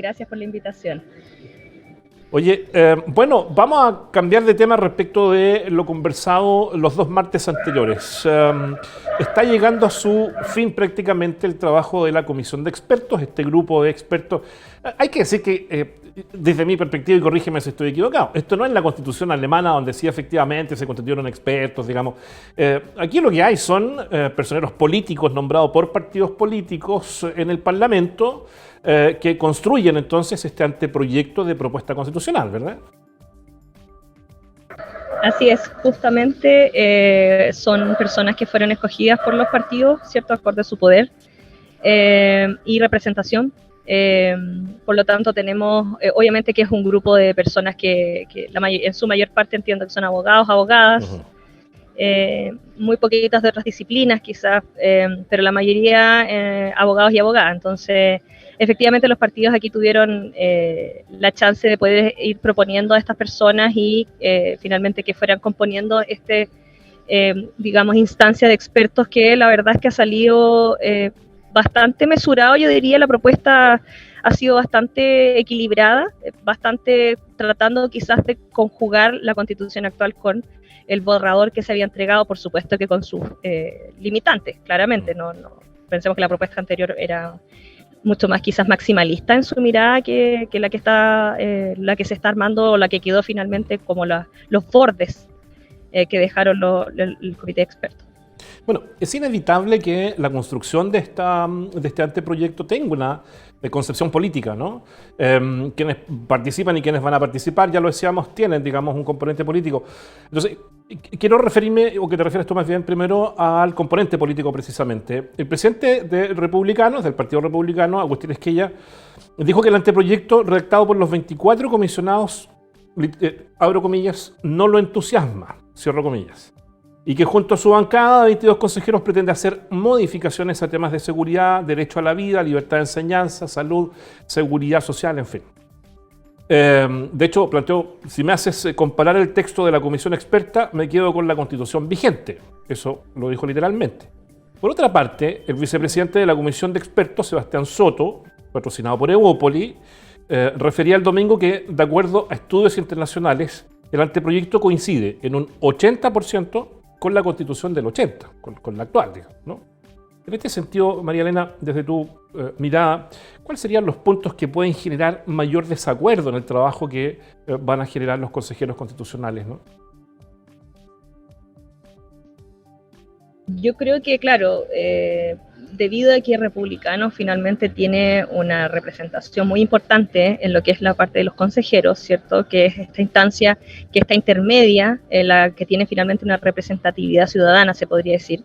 Gracias por la invitación. Oye, bueno, vamos a cambiar de tema respecto de lo conversado los 2 martes anteriores. Está llegando a su fin prácticamente el trabajo de la comisión de expertos, este grupo de expertos. Hay que decir que, desde mi perspectiva, y corrígeme si estoy equivocado, esto no es la constitución alemana donde sí efectivamente se constituyeron expertos, digamos. Aquí lo que hay son personeros políticos nombrados por partidos políticos en el Parlamento, que construyen entonces este anteproyecto de propuesta constitucional, ¿verdad? Así es, justamente son personas que fueron escogidas por los partidos, ¿cierto?, acorde a su poder y representación. Por lo tanto, tenemos, obviamente que es un grupo de personas que en su mayor parte entiendo que son abogados, abogadas, muy poquitas de otras disciplinas quizás, pero la mayoría abogados y abogadas. Entonces, efectivamente los partidos aquí tuvieron la chance de poder ir proponiendo a estas personas y finalmente que fueran componiendo digamos, instancia de expertos que la verdad es que ha salido bastante mesurado, yo diría. La propuesta ha sido bastante equilibrada, bastante tratando quizás de conjugar la constitución actual con el borrador que se había entregado, por supuesto que con sus limitantes, claramente. No pensemos que la propuesta anterior era mucho más quizás maximalista en su mirada que la que se está armando, o la que quedó finalmente como los bordes que dejaron el comité de expertos. Bueno, es inevitable que la construcción de este anteproyecto tenga una concepción política, ¿no? Quienes participan y quienes van a participar, ya lo decíamos, tienen, digamos, un componente político. Entonces, quiero referirme, o que te refieres tú más bien primero, al componente político precisamente. El presidente de Republicanos, del Partido Republicano, Agustín Esquella, dijo que el anteproyecto redactado por los 24 comisionados, abro comillas, no lo entusiasma, cierro comillas, y que junto a su bancada de 22 consejeros pretende hacer modificaciones a temas de seguridad, derecho a la vida, libertad de enseñanza, salud, seguridad social, en fin. De hecho, planteo, si me haces comparar el texto de la comisión experta, me quedo con la constitución vigente. Eso lo dijo literalmente. Por otra parte, el vicepresidente de la comisión de expertos, Sebastián Soto, patrocinado por Evópoli, refería el domingo que, de acuerdo a estudios internacionales, el anteproyecto coincide en un 80% con la Constitución del 80, con la actual, digamos, ¿no? En este sentido, María Elena, desde tu mirada, ¿cuáles serían los puntos que pueden generar mayor desacuerdo en el trabajo que van a generar los consejeros constitucionales, ¿no? Yo creo que, claro, debido a que Republicanos finalmente tiene una representación muy importante en lo que es la parte de los consejeros, ¿cierto?, que es esta instancia, que está intermedia, la que tiene finalmente una representatividad ciudadana, se podría decir.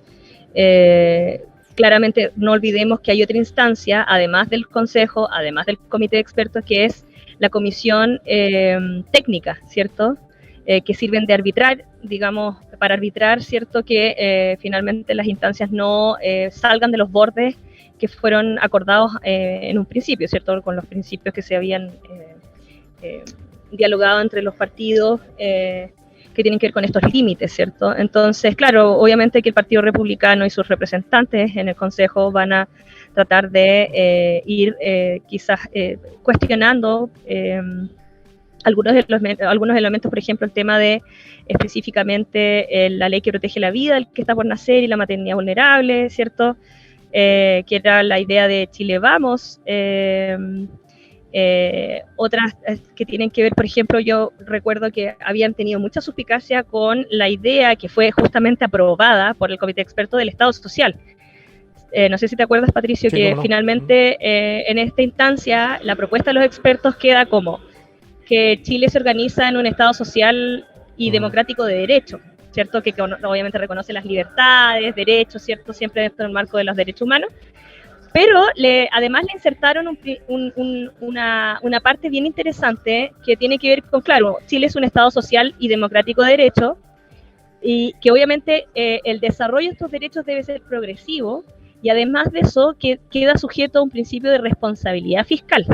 Claramente no olvidemos que hay otra instancia, además del Consejo, además del Comité de Expertos, que es la comisión técnica, ¿cierto?, que sirven de arbitrar, digamos, para arbitrar, ¿cierto?, que finalmente las instancias no salgan de los bordes que fueron acordados en un principio, ¿cierto?, con los principios que se habían dialogado entre los partidos, que tienen que ver con estos límites, ¿cierto? Entonces, claro, obviamente que el Partido Republicano y sus representantes en el Consejo van a tratar de ir quizás cuestionando algunos elementos, por ejemplo, el tema de específicamente la ley que protege la vida, el que está por nacer, y la maternidad vulnerable, ¿cierto? Que era la idea de Chile Vamos. Otras que tienen que ver, por ejemplo, yo recuerdo que habían tenido mucha suspicacia con la idea que fue justamente aprobada por el Comité de Expertos del Estado Social. No sé si te acuerdas, Patricio, sí, que finalmente en esta instancia la propuesta de los expertos queda como que Chile se organiza en un Estado social y democrático de derecho, ¿cierto? Que obviamente reconoce las libertades, derechos, ¿cierto? Siempre dentro del marco de los derechos humanos. Pero además le insertaron una parte bien interesante que tiene que ver con, claro, Chile es un Estado social y democrático de derecho, y que obviamente el desarrollo de estos derechos debe ser progresivo, y además de eso que queda sujeto a un principio de responsabilidad fiscal.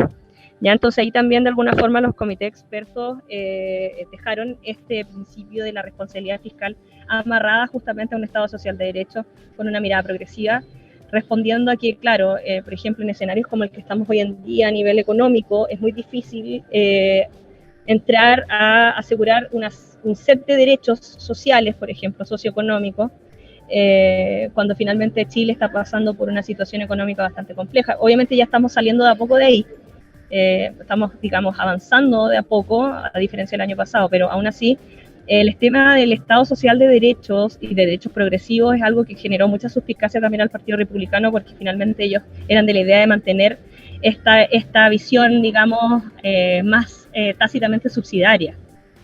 ¿Ya? Entonces ahí también de alguna forma los comités expertos dejaron este principio de la responsabilidad fiscal amarrada justamente a un Estado social de derecho con una mirada progresiva, respondiendo a que, claro, por ejemplo, en escenarios como el que estamos hoy en día a nivel económico, es muy difícil entrar a asegurar un set de derechos sociales, por ejemplo, socioeconómicos, cuando finalmente Chile está pasando por una situación económica bastante compleja. Obviamente ya estamos saliendo de a poco de ahí, estamos, digamos, avanzando de a poco, a diferencia del año pasado, pero aún así, el tema del Estado social de derechos y de derechos progresivos es algo que generó mucha suspicacia también al Partido Republicano, porque finalmente ellos eran de la idea de mantener esta visión, digamos, más tácitamente subsidiaria,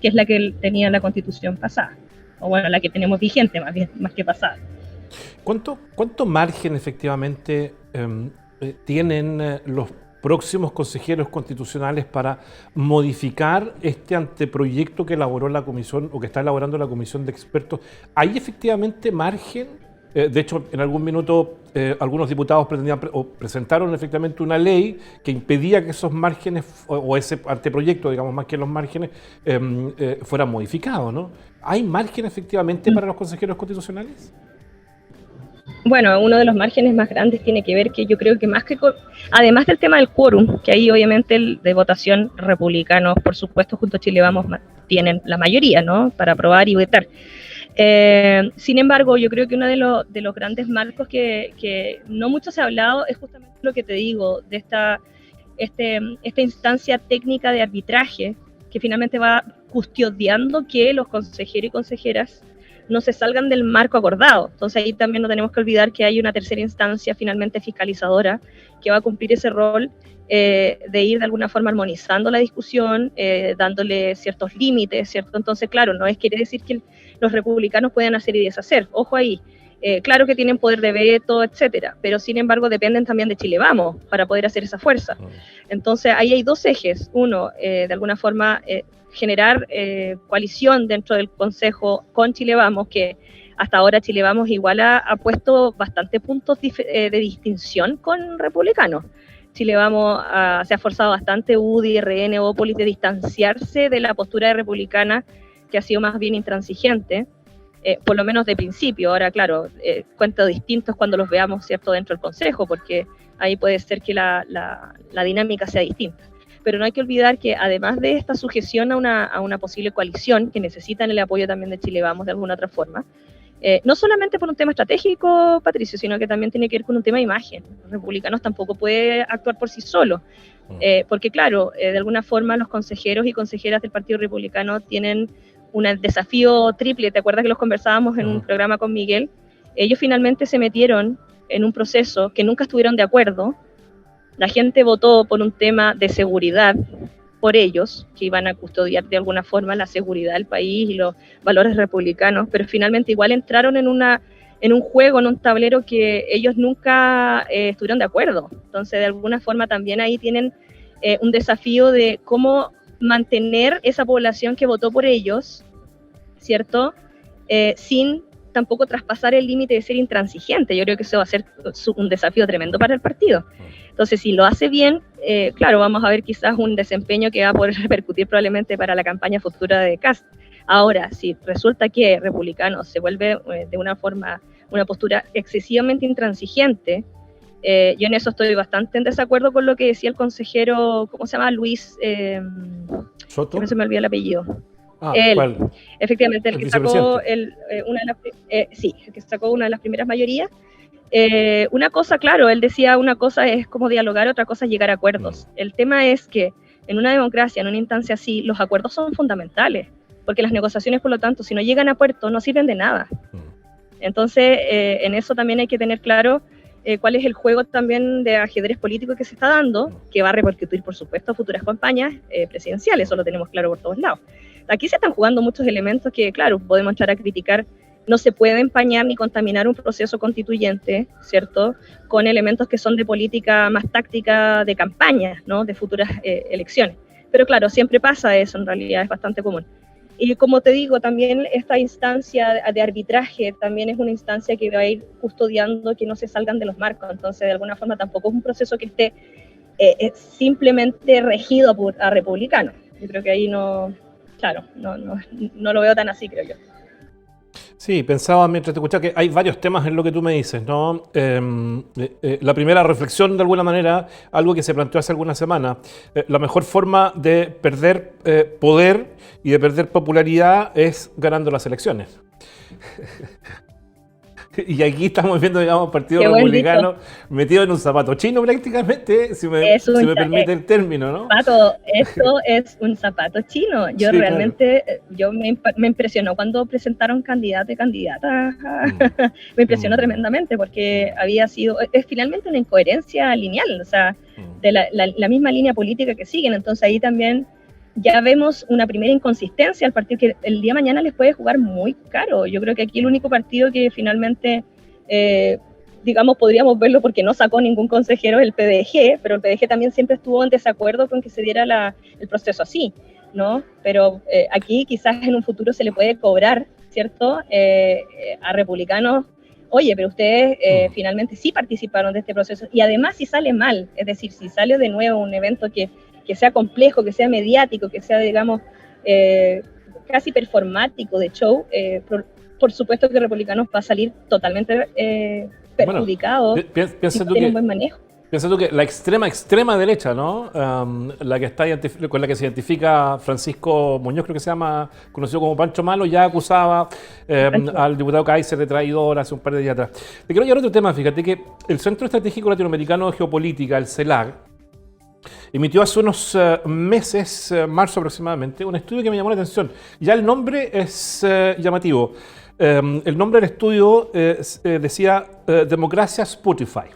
que es la que tenía la Constitución pasada, o bueno, la que tenemos vigente más que pasada. ¿Cuánto margen efectivamente tienen los próximos consejeros constitucionales para modificar este anteproyecto que elaboró la comisión o que está elaborando la comisión de expertos? ¿Hay efectivamente margen? De hecho, en algún minuto algunos diputados presentaron efectivamente una ley que impedía que esos márgenes o ese anteproyecto, digamos, más que los márgenes, fueran modificados, ¿no? ¿Hay margen efectivamente para los consejeros constitucionales? Bueno, uno de los márgenes más grandes tiene que ver que yo creo que además del tema del quórum, que ahí obviamente el de votación republicanos, por supuesto, junto a Chile Vamos, tienen la mayoría, ¿no?, para aprobar y vetar. Sin embargo, yo creo que uno de los grandes marcos que no mucho se ha hablado es justamente lo que te digo, de esta instancia técnica de arbitraje que finalmente va custodiando que los consejeros y consejeras no se salgan del marco acordado. Entonces ahí también no tenemos que olvidar que hay una tercera instancia finalmente fiscalizadora que va a cumplir ese rol de ir de alguna forma armonizando la discusión, dándole ciertos límites, ¿cierto? Entonces, claro, no quiere decir que los republicanos puedan hacer y deshacer, ojo ahí. Claro que tienen poder de veto, etcétera, pero sin embargo dependen también de Chile Vamos para poder hacer esa fuerza. Entonces ahí hay dos ejes. Uno, de alguna forma, generar coalición dentro del Consejo con Chile Vamos, que hasta ahora Chile Vamos igual ha puesto bastantes puntos de distinción con republicanos. Chile Vamos se ha esforzado bastante, UDI, RN, Ópolis, de distanciarse de la postura de republicana, que ha sido más bien intransigente, por lo menos de principio. Ahora, claro, cuentos distintos cuando los veamos, ¿cierto?, dentro del Consejo, porque ahí puede ser que la dinámica sea distinta. Pero no hay que olvidar que además de esta sujeción a una posible coalición, que necesitan el apoyo también de Chile Vamos de alguna otra forma, no solamente por un tema estratégico, Patricio, sino que también tiene que ver con un tema de imagen. Los republicanos tampoco pueden actuar por sí solos, porque claro, de alguna forma los consejeros y consejeras del Partido Republicano tienen un desafío triple. ¿Te acuerdas que los conversábamos en un programa con Miguel? Ellos finalmente se metieron en un proceso que nunca estuvieron de acuerdo. La gente votó por un tema de seguridad por ellos, que iban a custodiar de alguna forma la seguridad del país y los valores republicanos, pero finalmente igual entraron en un juego, en un tablero que ellos nunca estuvieron de acuerdo. Entonces, de alguna forma también ahí tienen un desafío de cómo mantener esa población que votó por ellos, ¿cierto?, sin tampoco traspasar el límite de ser intransigente. Yo creo que eso va a ser un desafío tremendo para el partido. Entonces, si lo hace bien, claro, vamos a ver quizás un desempeño que va a poder repercutir probablemente para la campaña futura de Kast. Ahora, si resulta que Republicanos se vuelve de una forma, una postura excesivamente intransigente, yo en eso estoy bastante en desacuerdo con lo que decía el consejero, ¿cómo se llama? Luis ¿Soto? Que no se me olvida el apellido. ¿Cuál? Efectivamente, el que sacó el que sacó una de las primeras mayorías. Una cosa, claro, él decía, una cosa es como dialogar, otra cosa es llegar a acuerdos. El tema es que en una democracia, en una instancia así, los acuerdos son fundamentales, porque las negociaciones, por lo tanto, si no llegan a puerto, no sirven de nada. Entonces, en eso también hay que tener claro cuál es el juego también de ajedrez político que se está dando, que va a repercutir, por supuesto, a futuras campañas presidenciales. Eso lo tenemos claro por todos lados. Aquí se están jugando muchos elementos que, claro, podemos entrar a criticar. No se puede empañar ni contaminar un proceso constituyente, ¿cierto?, con elementos que son de política más táctica de campaña, ¿no?, de futuras elecciones. Pero claro, siempre pasa eso, en realidad es bastante común. Y como te digo, también esta instancia de arbitraje también es una instancia que va a ir custodiando que no se salgan de los marcos. Entonces, de alguna forma, tampoco es un proceso que esté simplemente regido a republicanos. Yo creo que ahí no, claro, no lo veo tan así, creo yo. Sí, pensaba mientras te escuchaba que hay varios temas en lo que tú me dices, ¿no? La primera reflexión, de alguna manera, algo que se planteó hace algunas semanas. La mejor forma de perder poder y de perder popularidad es ganando las elecciones. Y aquí estamos viendo, digamos, Partido Qué buen dicho. Republicano metido en un zapato chino prácticamente, Es si un, me permite el término, ¿no? zapato, esto es un zapato chino. Yo Sí, claro. realmente, me impresionó cuando presentaron candidato y candidata. Mm, Me impresionó mm, tremendamente porque mm, había sido, es finalmente una incoherencia lineal, o sea, mm. de la misma línea política que siguen. Entonces ahí también ya vemos una primera inconsistencia al partido que el día de mañana les puede jugar muy caro. Yo creo que aquí el único partido que finalmente, eh, digamos, podríamos verlo porque no sacó ningún consejero es el PDG, pero el PDG también siempre estuvo en desacuerdo con que se diera el proceso así, ¿no? Pero aquí quizás en un futuro se le puede cobrar, ¿cierto? A republicanos, oye, pero ustedes finalmente sí participaron de este proceso y además si sale mal, es decir, si sale de nuevo un evento que sea complejo, que sea mediático, que sea, digamos, casi performático de show, por supuesto que Republicanos va a salir totalmente Bueno, perjudicado si piensa no tú tiene un que buen manejo. piensa tú que la extrema derecha, ¿no? La que está con la que se identifica Francisco Muñoz, creo que se llama, conocido como Pancho Malo, ya acusaba al diputado Kaiser de traidor hace un par de días atrás. Te quiero llevar a otro tema, fíjate que el Centro Estratégico Latinoamericano de Geopolítica, el CELAC, emitió hace unos meses, marzo aproximadamente, un estudio que me llamó la atención. Ya el nombre es llamativo. El nombre del estudio decía Democracia Spotify.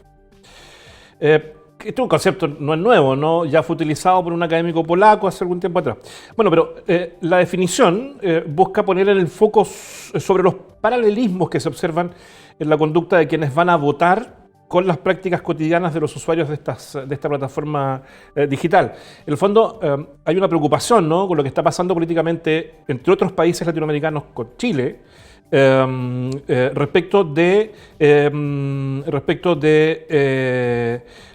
Este es un concepto no es nuevo, ¿no? Ya fue utilizado por un académico polaco hace algún tiempo atrás. Bueno, pero la definición busca poner el foco sobre los paralelismos que se observan en la conducta de quienes van a votar con las prácticas cotidianas de los usuarios de esta plataforma digital. En el fondo, hay una preocupación, ¿no?, con lo que está pasando políticamente entre otros países latinoamericanos con Chile, respecto de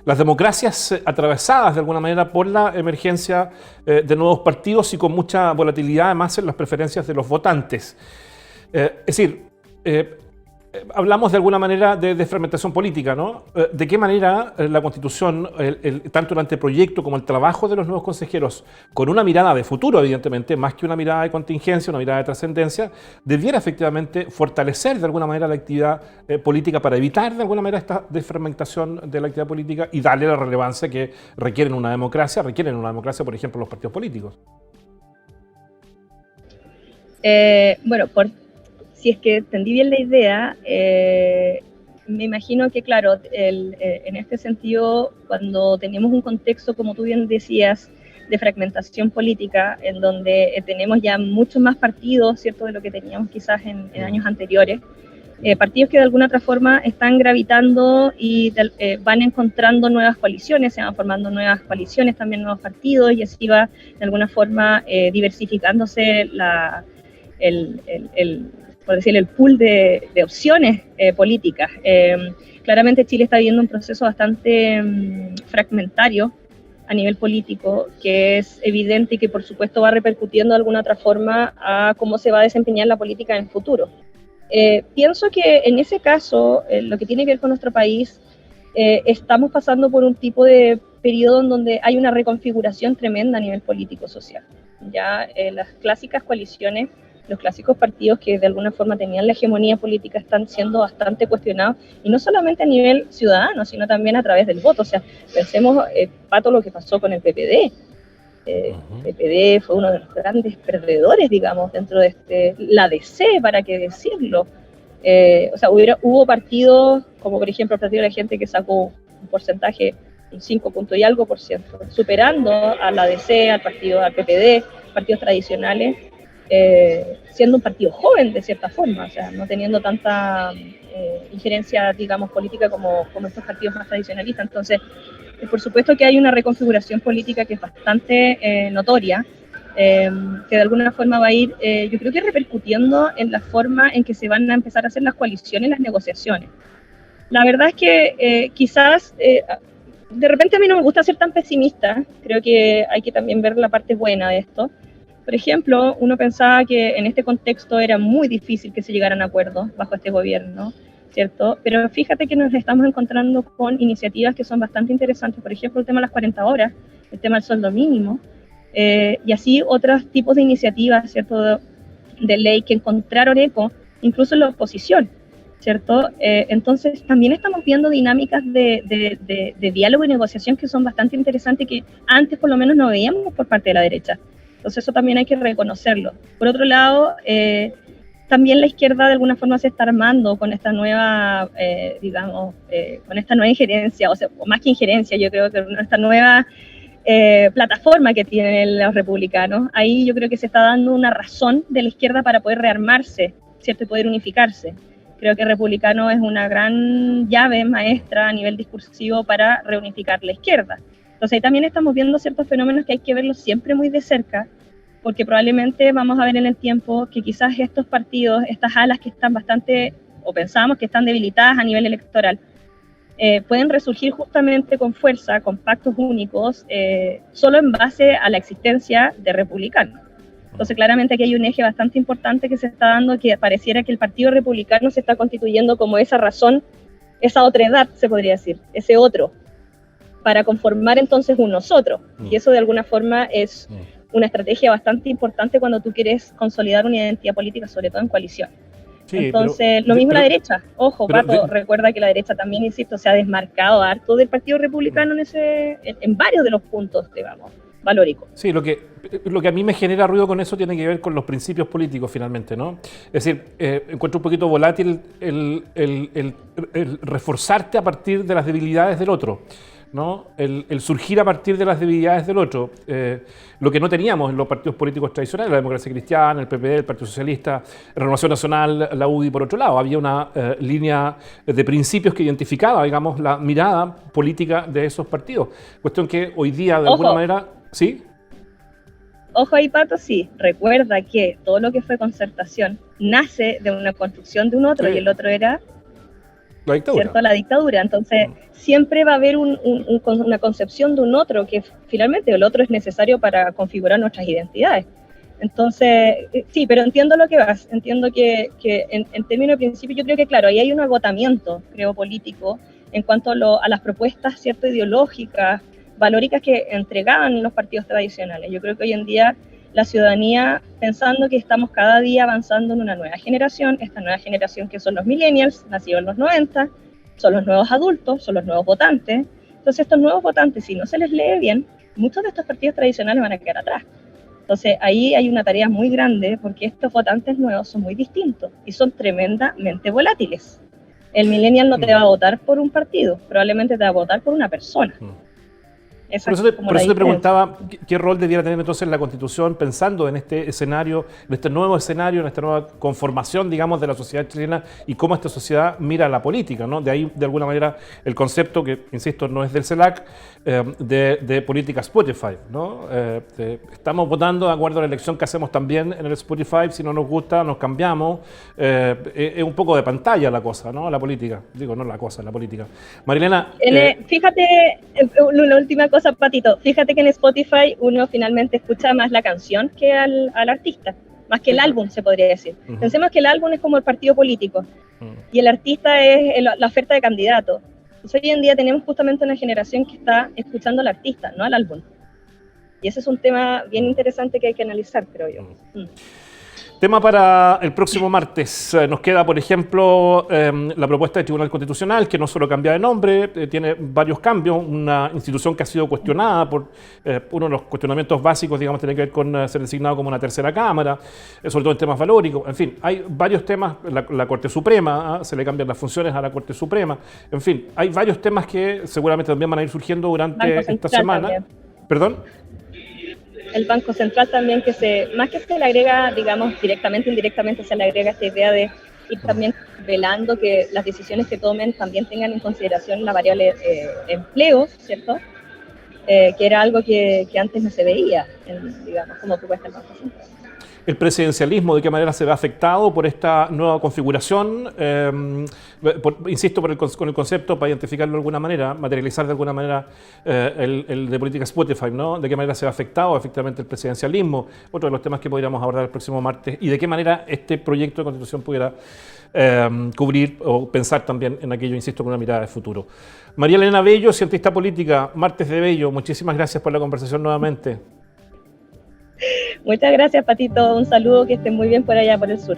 las democracias atravesadas de alguna manera por la emergencia de nuevos partidos y con mucha volatilidad además en las preferencias de los votantes. Es decir, hablamos de alguna manera de desfragmentación política, ¿no? ¿De qué manera la Constitución, tanto el anteproyecto como el trabajo de los nuevos consejeros, con una mirada de futuro, evidentemente, más que una mirada de contingencia, una mirada de trascendencia, debiera efectivamente fortalecer de alguna manera la actividad política para evitar de alguna manera esta desfragmentación de la actividad política y darle la relevancia que requieren una democracia, por ejemplo, los partidos políticos? Bueno, si es que entendí bien la idea, me imagino que, claro, en este sentido, cuando tenemos un contexto, como tú bien decías, de fragmentación política, en donde tenemos ya muchos más partidos, ¿cierto?, de lo que teníamos quizás en años anteriores, partidos que de alguna otra forma están gravitando y van encontrando nuevas coaliciones, se van formando nuevas coaliciones, también nuevos partidos, y así va de alguna forma diversificándose por decir, el pool de opciones políticas. Claramente Chile está viviendo un proceso bastante fragmentario a nivel político, que es evidente y que por supuesto va repercutiendo de alguna otra forma a cómo se va a desempeñar la política en el futuro. Pienso que en ese caso, lo que tiene que ver con nuestro país, estamos pasando por un tipo de periodo en donde hay una reconfiguración tremenda a nivel político-social. Ya las clásicas coaliciones, los clásicos partidos que de alguna forma tenían la hegemonía política están siendo bastante cuestionados, y no solamente a nivel ciudadano, sino también a través del voto. O sea, pensemos, Pato, lo que pasó con el PPD. El PPD fue uno de los grandes perdedores, digamos, dentro de la DC, para qué decirlo. O sea, hubo partidos, como por ejemplo el Partido de la Gente, que sacó un porcentaje, un 5 punto y algo por ciento, superando a la DC, al PPD, partidos tradicionales, siendo un partido joven de cierta forma, o sea, no teniendo tanta injerencia, digamos, política como estos partidos más tradicionalistas. Entonces, por supuesto que hay una reconfiguración política que es bastante notoria, que de alguna forma va a ir, yo creo que repercutiendo en la forma en que se van a empezar a hacer las coaliciones, las negociaciones. La verdad es que quizás, de repente a mí no me gusta ser tan pesimista, creo que hay que también ver la parte buena de esto. Por ejemplo, uno pensaba que en este contexto era muy difícil que se llegaran a acuerdos bajo este gobierno, ¿cierto? Pero fíjate que nos estamos encontrando con iniciativas que son bastante interesantes, por ejemplo, el tema de las 40 horas, el tema del sueldo mínimo, y así otros tipos de iniciativas, ¿cierto?, de ley que encontraron eco, incluso en la oposición, ¿cierto? Entonces, también estamos viendo dinámicas de diálogo y negociación que son bastante interesantes y que antes por lo menos no veíamos por parte de la derecha. Entonces, eso también hay que reconocerlo. Por otro lado, también la izquierda de alguna forma se está armando con esta nueva, con esta nueva injerencia, o más que injerencia, yo creo que esta nueva plataforma que tienen los republicanos. Ahí yo creo que se está dando una razón de la izquierda para poder rearmarse, ¿cierto? Y poder unificarse. Creo que republicano es una gran llave maestra a nivel discursivo para reunificar la izquierda. Entonces ahí también estamos viendo ciertos fenómenos que hay que verlos siempre muy de cerca, porque probablemente vamos a ver en el tiempo que quizás estos partidos, estas alas que están bastante, o pensamos que están debilitadas a nivel electoral, pueden resurgir justamente con fuerza, con pactos únicos, solo en base a la existencia de republicanos. Entonces claramente aquí hay un eje bastante importante que se está dando, que pareciera que el Partido Republicano se está constituyendo como esa razón, esa otredad, se podría decir, ese otro, para conformar entonces un nosotros. Y eso de alguna forma es una estrategia bastante importante cuando tú quieres consolidar una identidad política, sobre todo en coalición. Sí, entonces, lo mismo la derecha. Ojo, Pato, recuerda que la derecha también, insisto, se ha desmarcado harto del Partido Republicano en varios de los puntos, digamos, valóricos. Sí, lo que a mí me genera ruido con eso tiene que ver con los principios políticos, finalmente, ¿no? Es decir, encuentro un poquito volátil el reforzarte a partir de las debilidades del otro, ¿no? El surgir a partir de las debilidades del otro, lo que no teníamos en los partidos políticos tradicionales, la Democracia Cristiana, el PPD, el Partido Socialista, Renovación Nacional, la UDI, por otro lado. Había una línea de principios que identificaba, digamos, la mirada política de esos partidos. Cuestión que hoy día, de alguna manera, ¿sí? Ojo ahí, Pato, sí. Recuerda que todo lo que fue concertación nace de una construcción de un otro, sí. Y el otro era... la dictadura. ¿Cierto? La dictadura. Entonces, siempre va a haber una concepción de un otro, que finalmente el otro es necesario para configurar nuestras identidades. Entonces, sí, pero entiendo lo que vas. Entiendo que en términos de principio, yo creo que, claro, ahí hay un agotamiento, creo, político, en cuanto a las propuestas, ¿cierto?, ideológicas, valóricas que entregaban los partidos tradicionales. Yo creo que hoy en día la ciudadanía, pensando que estamos cada día avanzando en una nueva generación, esta nueva generación que son los millennials, nacidos en los 90, son los nuevos adultos, son los nuevos votantes. Entonces estos nuevos votantes, si no se les lee bien, muchos de estos partidos tradicionales van a quedar atrás. Entonces ahí hay una tarea muy grande, porque estos votantes nuevos son muy distintos y son tremendamente volátiles. El millennial no te va a votar por un partido, probablemente te va a votar por una persona. Por eso te preguntaba qué rol debiera tener entonces la Constitución, pensando en este escenario, en este nuevo escenario, en esta nueva conformación, digamos, de la sociedad chilena y cómo esta sociedad mira la política, ¿no? De ahí, de alguna manera, el concepto que, insisto, no es del CELAC, de política Spotify, ¿no? Estamos votando de acuerdo a la elección que hacemos también en el Spotify. Si no nos gusta, nos cambiamos. Es un poco de pantalla la cosa, ¿no? La política. Digo, no la cosa, la política. Marilena... fíjate, una última cosa, Patito, fíjate que en Spotify uno finalmente escucha más la canción que al artista, más que el álbum, se podría decir. Pensemos que el álbum es como el partido político y el artista es la oferta de candidato. Entonces, hoy en día tenemos justamente una generación que está escuchando al artista, no al álbum. Y ese es un tema bien interesante que hay que analizar, creo yo. Tema para el próximo martes. Nos queda, por ejemplo, la propuesta del Tribunal Constitucional, que no solo cambia de nombre, tiene varios cambios. Una institución que ha sido cuestionada por uno de los cuestionamientos básicos, digamos, tiene que ver con ser designado como una tercera cámara, sobre todo en temas valóricos. En fin, hay varios temas. La Corte Suprema, se le cambian las funciones a la Corte Suprema. En fin, hay varios temas que seguramente también van a ir surgiendo durante esta semana. También. ¿Perdón? El Banco Central también, más que se le agrega, digamos, directamente, indirectamente se le agrega esta idea de ir también velando que las decisiones que tomen también tengan en consideración la variable empleo, ¿cierto? Que era algo que antes no se veía, digamos, como propuesta del Banco Central. el presidencialismo, de qué manera se ve afectado por esta nueva configuración, insisto, con el concepto, para identificarlo de alguna manera, materializar de alguna manera el de política Spotify, ¿no? De qué manera se ve afectado efectivamente el presidencialismo, otro de los temas que podríamos abordar el próximo martes, y de qué manera este proyecto de constitución pudiera cubrir o pensar también en aquello, insisto, con una mirada de futuro. María Elena Bello, cientista política, Martes de Bello, muchísimas gracias por la conversación nuevamente. Muchas gracias, Patito. Un saludo, que estén muy bien por allá, por el sur.